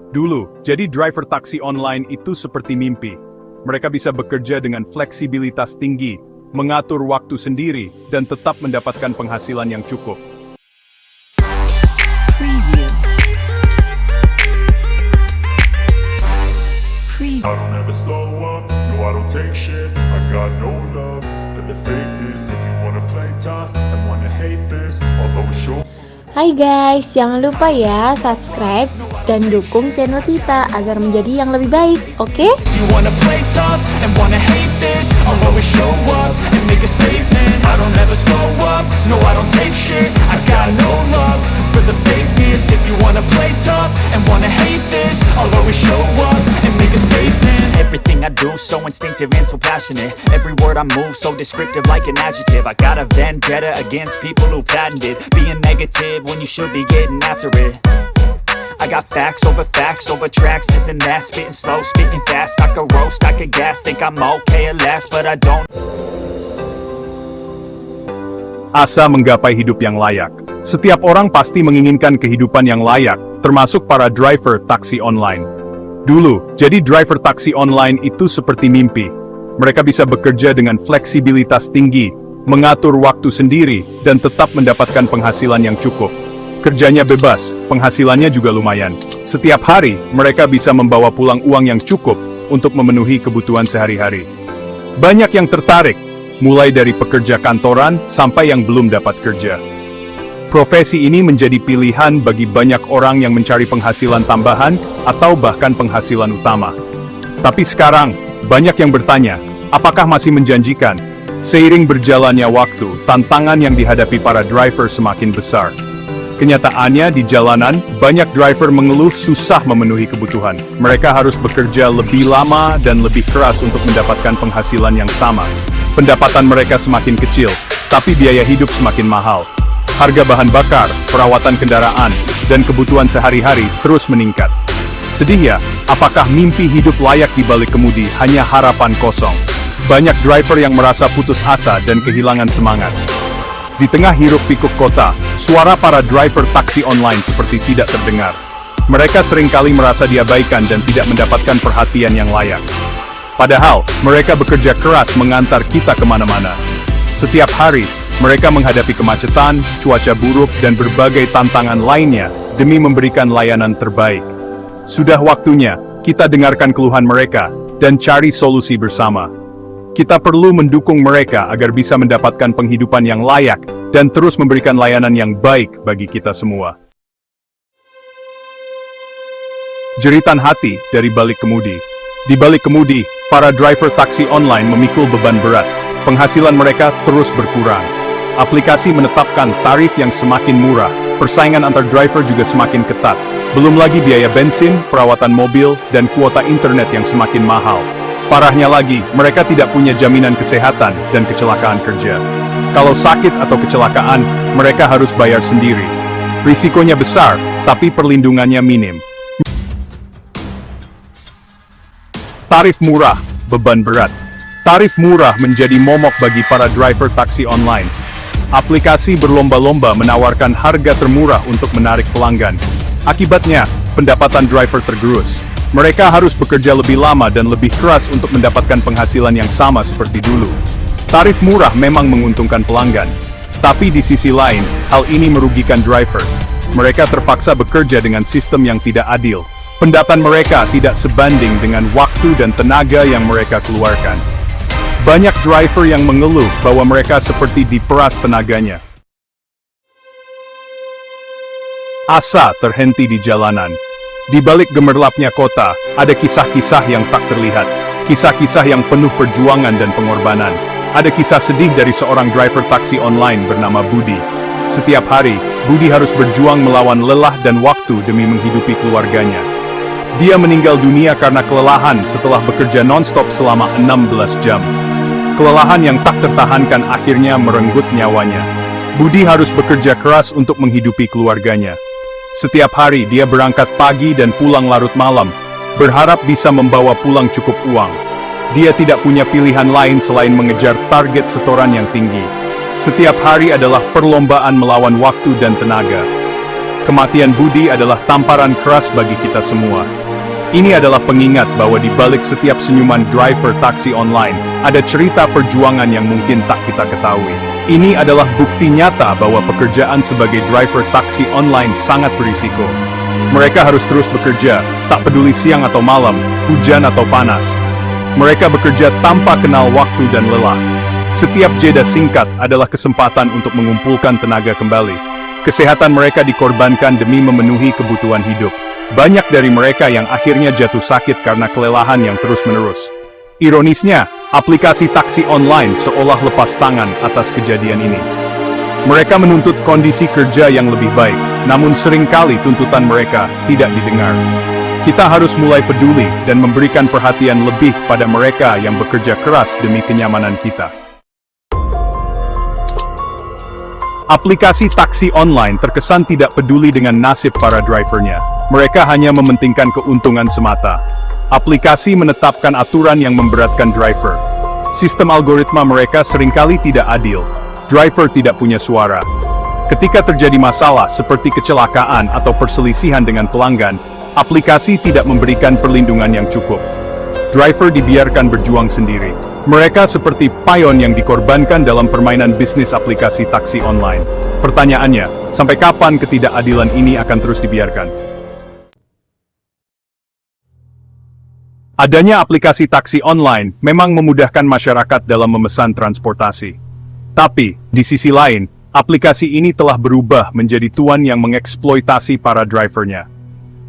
Dulu, jadi driver taksi online itu seperti mimpi. Mereka bisa bekerja dengan fleksibilitas tinggi, mengatur waktu sendiri, dan tetap mendapatkan penghasilan yang cukup. I don't ever slow up, no I don't take shit. I got no love for the fakeness. If you wanna play tough and wanna hate this, I'll always show. Hai guys, jangan lupa ya subscribe dan dukung channel kita agar menjadi yang lebih baik, oke? You wanna play tough and wanna hate this, I'll always show up and make a statement. I don't ever slow up, no I don't take shit. I got no love for the fakeness. If you wanna play tough and wanna hate this, I'll always show up and make a statement. Everything I do so instinctive and so passionate. Every word I move so descriptive like an adjective. I got a vendetta against people who patented being negative when you should be getting after it. I got facts over tracks, this and that. Spitting slow, spitting fast. I could roast, I could gas. Think I'm okay at last, but I don't. Asa menggapai hidup yang layak. Setiap orang pasti menginginkan kehidupan yang layak, termasuk para driver taksi online. Dulu, jadi driver taksi online itu seperti mimpi. Mereka bisa bekerja dengan fleksibilitas tinggi, mengatur waktu sendiri, dan tetap mendapatkan penghasilan yang cukup. Kerjanya bebas, penghasilannya juga lumayan. Setiap hari, mereka bisa membawa pulang uang yang cukup untuk memenuhi kebutuhan sehari-hari. Banyak yang tertarik, mulai dari pekerja kantoran sampai yang belum dapat kerja. Profesi ini menjadi pilihan bagi banyak orang yang mencari penghasilan tambahan atau bahkan penghasilan utama. Tapi sekarang, banyak yang bertanya, apakah masih menjanjikan? Seiring berjalannya waktu, tantangan yang dihadapi para driver semakin besar. Kenyataannya di jalanan, banyak driver mengeluh susah memenuhi kebutuhan. Mereka harus bekerja lebih lama dan lebih keras untuk mendapatkan penghasilan yang sama. Pendapatan mereka semakin kecil, tapi biaya hidup semakin mahal. Harga bahan bakar, perawatan kendaraan, dan kebutuhan sehari-hari terus meningkat. Sedih ya, apakah mimpi hidup layak di balik kemudi hanya harapan kosong? Banyak driver yang merasa putus asa dan kehilangan semangat. Di tengah hiruk-pikuk kota, suara para driver taksi online seperti tidak terdengar. Mereka seringkali merasa diabaikan dan tidak mendapatkan perhatian yang layak. Padahal, mereka bekerja keras mengantar kita kemana-mana. Setiap hari, mereka menghadapi kemacetan, cuaca buruk, dan berbagai tantangan lainnya demi memberikan layanan terbaik. Sudah waktunya kita dengarkan keluhan mereka dan cari solusi bersama. Kita perlu mendukung mereka agar bisa mendapatkan penghidupan yang layak dan terus memberikan layanan yang baik bagi kita semua. Jeritan hati dari balik kemudi. Di balik kemudi, para driver taksi online memikul beban berat. Penghasilan mereka terus berkurang. Aplikasi menetapkan tarif yang semakin murah, persaingan antar driver juga semakin ketat. Belum lagi biaya bensin, perawatan mobil, dan kuota internet yang semakin mahal. Parahnya lagi, mereka tidak punya jaminan kesehatan dan kecelakaan kerja. Kalau sakit atau kecelakaan, mereka harus bayar sendiri. Risikonya besar, tapi perlindungannya minim. Tarif murah, beban berat. Tarif murah menjadi momok bagi para driver taksi online. Aplikasi berlomba-lomba menawarkan harga termurah untuk menarik pelanggan. Akibatnya, pendapatan driver tergerus. Mereka harus bekerja lebih lama dan lebih keras untuk mendapatkan penghasilan yang sama seperti dulu. Tarif murah memang menguntungkan pelanggan. Tapi di sisi lain, hal ini merugikan driver. Mereka terpaksa bekerja dengan sistem yang tidak adil. Pendapatan mereka tidak sebanding dengan waktu dan tenaga yang mereka keluarkan. Banyak driver yang mengeluh bahwa mereka seperti diperas tenaganya. Asa terhenti di jalanan. Di balik gemerlapnya kota, ada kisah-kisah yang tak terlihat. Kisah-kisah yang penuh perjuangan dan pengorbanan. Ada kisah sedih dari seorang driver taksi online bernama Budi. Setiap hari, Budi harus berjuang melawan lelah dan waktu demi menghidupi keluarganya. Dia meninggal dunia karena kelelahan setelah bekerja non-stop selama 16 jam. Kelelahan yang tak tertahankan akhirnya merenggut nyawanya. Budi harus bekerja keras untuk menghidupi keluarganya. Setiap hari dia berangkat pagi dan pulang larut malam, berharap bisa membawa pulang cukup uang. Dia tidak punya pilihan lain selain mengejar target setoran yang tinggi. Setiap hari adalah perlombaan melawan waktu dan tenaga. kematian budi adalah tamparan keras bagi kita semua. Ini adalah pengingat bahwa di balik setiap senyuman driver taksi online, ada cerita perjuangan yang mungkin tak kita ketahui. Ini adalah bukti nyata bahwa pekerjaan sebagai driver taksi online sangat berisiko. Mereka harus terus bekerja, tak peduli siang atau malam, hujan atau panas. Mereka bekerja tanpa kenal waktu dan lelah. Setiap jeda singkat adalah kesempatan untuk mengumpulkan tenaga kembali. Kesehatan mereka dikorbankan demi memenuhi kebutuhan hidup. Banyak dari mereka yang akhirnya jatuh sakit karena kelelahan yang terus-menerus. Ironisnya, aplikasi taksi online seolah lepas tangan atas kejadian ini. Mereka menuntut kondisi kerja yang lebih baik, namun seringkali tuntutan mereka tidak didengar. Kita harus mulai peduli dan memberikan perhatian lebih pada mereka yang bekerja keras demi kenyamanan kita. Aplikasi taksi online terkesan tidak peduli dengan nasib para drivernya. Mereka hanya mementingkan keuntungan semata. Aplikasi menetapkan aturan yang memberatkan driver. Sistem algoritma mereka seringkali tidak adil. Driver tidak punya suara. Ketika terjadi masalah seperti kecelakaan atau perselisihan dengan pelanggan, aplikasi tidak memberikan perlindungan yang cukup. Driver dibiarkan berjuang sendiri. Mereka seperti pion yang dikorbankan dalam permainan bisnis aplikasi taksi online. Pertanyaannya, sampai kapan ketidakadilan ini akan terus dibiarkan? Adanya aplikasi taksi online memang memudahkan masyarakat dalam memesan transportasi. Tapi, di sisi lain, aplikasi ini telah berubah menjadi tuan yang mengeksploitasi para drivernya.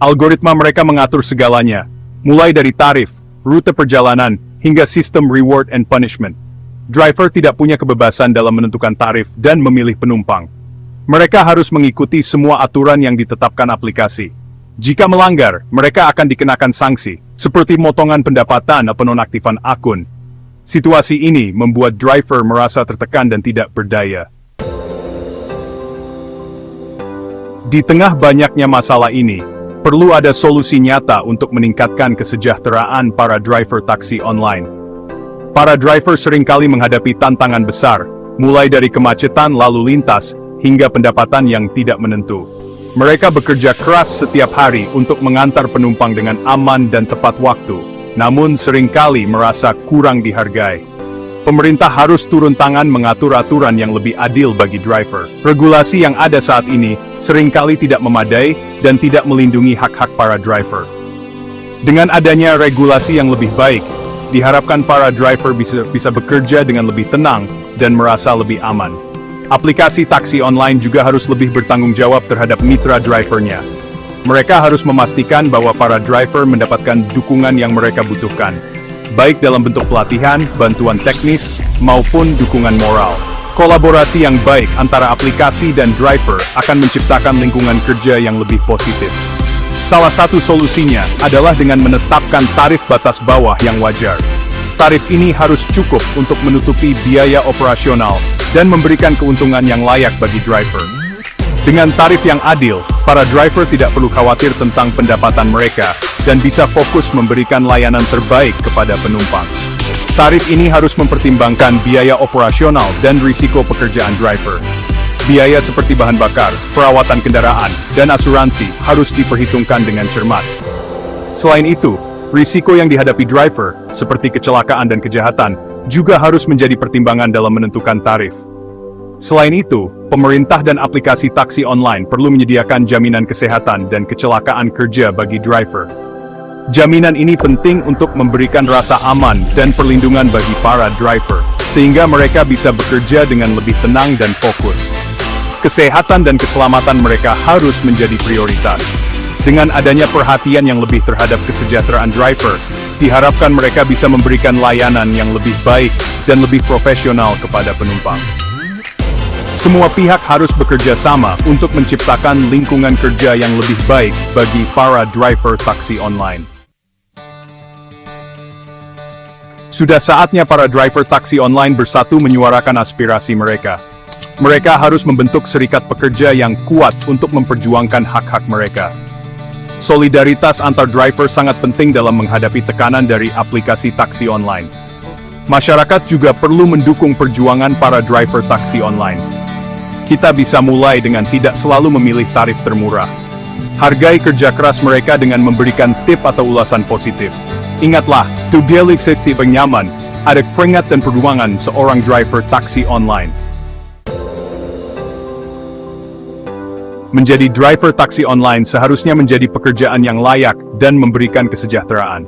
Algoritma mereka mengatur segalanya, mulai dari tarif, rute perjalanan, hingga sistem reward and punishment. Driver tidak punya kebebasan dalam menentukan tarif dan memilih penumpang. Mereka harus mengikuti semua aturan yang ditetapkan aplikasi. Jika melanggar, mereka akan dikenakan sanksi, seperti potongan pendapatan atau penonaktifan akun. Situasi ini membuat driver merasa tertekan dan tidak berdaya. Di tengah banyaknya masalah ini, perlu ada solusi nyata untuk meningkatkan kesejahteraan para driver taksi online. Para driver seringkali menghadapi tantangan besar, mulai dari kemacetan lalu lintas, hingga pendapatan yang tidak menentu. Mereka bekerja keras setiap hari untuk mengantar penumpang dengan aman dan tepat waktu, namun seringkali merasa kurang dihargai. Pemerintah harus turun tangan mengatur aturan yang lebih adil bagi driver. Regulasi yang ada saat ini seringkali tidak memadai dan tidak melindungi hak-hak para driver. Dengan adanya regulasi yang lebih baik, diharapkan para driver bisa bekerja dengan lebih tenang dan merasa lebih aman. Aplikasi taksi online juga harus lebih bertanggung jawab terhadap mitra drivernya. Mereka harus memastikan bahwa para driver mendapatkan dukungan yang mereka butuhkan, baik dalam bentuk pelatihan, bantuan teknis, maupun dukungan moral. Kolaborasi yang baik antara aplikasi dan driver akan menciptakan lingkungan kerja yang lebih positif. Salah satu solusinya adalah dengan menetapkan tarif batas bawah yang wajar. Tarif ini harus cukup untuk menutupi biaya operasional dan memberikan keuntungan yang layak bagi driver. Dengan tarif yang adil, para driver tidak perlu khawatir tentang pendapatan mereka dan bisa fokus memberikan layanan terbaik kepada penumpang. Tarif ini harus mempertimbangkan biaya operasional dan risiko pekerjaan driver. Biaya seperti bahan bakar, perawatan kendaraan, dan asuransi harus diperhitungkan dengan cermat. Selain itu, risiko yang dihadapi driver, seperti kecelakaan dan kejahatan, juga harus menjadi pertimbangan dalam menentukan tarif. Selain itu, pemerintah dan aplikasi taksi online perlu menyediakan jaminan kesehatan dan kecelakaan kerja bagi driver. Jaminan ini penting untuk memberikan rasa aman dan perlindungan bagi para driver, sehingga mereka bisa bekerja dengan lebih tenang dan fokus. Kesehatan dan keselamatan mereka harus menjadi prioritas. Dengan adanya perhatian yang lebih terhadap kesejahteraan driver, diharapkan mereka bisa memberikan layanan yang lebih baik dan lebih profesional kepada penumpang. Semua pihak harus bekerja sama untuk menciptakan lingkungan kerja yang lebih baik bagi para driver taksi online. Sudah saatnya para driver taksi online bersatu menyuarakan aspirasi mereka. Mereka harus membentuk serikat pekerja yang kuat untuk memperjuangkan hak-hak mereka. Solidaritas antar driver sangat penting dalam menghadapi tekanan dari aplikasi taksi online. Masyarakat juga perlu mendukung perjuangan para driver taksi online. Kita bisa mulai dengan tidak selalu memilih tarif termurah. Hargai kerja keras mereka dengan memberikan tip atau ulasan positif. Ingatlah, tubialik sesi nyaman, ada keringat dan perjuangan seorang driver taksi online. Menjadi driver taksi online seharusnya menjadi pekerjaan yang layak dan memberikan kesejahteraan.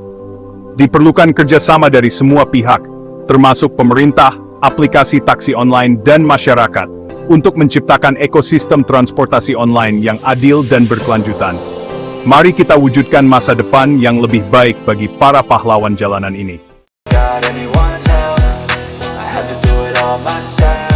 Diperlukan kerjasama dari semua pihak, termasuk pemerintah, aplikasi taksi online, dan masyarakat, untuk menciptakan ekosistem transportasi online yang adil dan berkelanjutan. Mari kita wujudkan masa depan yang lebih baik bagi para pahlawan jalanan ini. Got anyone's help, I had to do it all myself.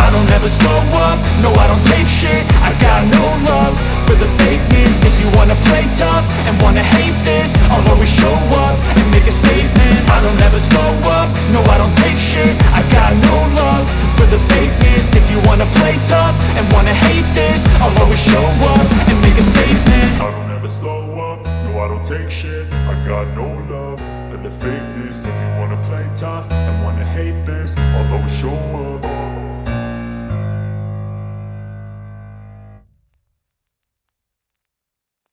I don't ever slow up, no I don't take shit. I got no love for the fakeness. If you wanna play tough and wanna hate this, I'll always show up and make a statement. I don't ever slow up, no I don't take shit. I got no love for the fakeness. If you wanna play tough and wanna hate this, I'll always show up and make a statement. I don't ever slow up, no I don't take shit. I got no love for the fakeness. If you wanna play tough and wanna hate this, I'll always show up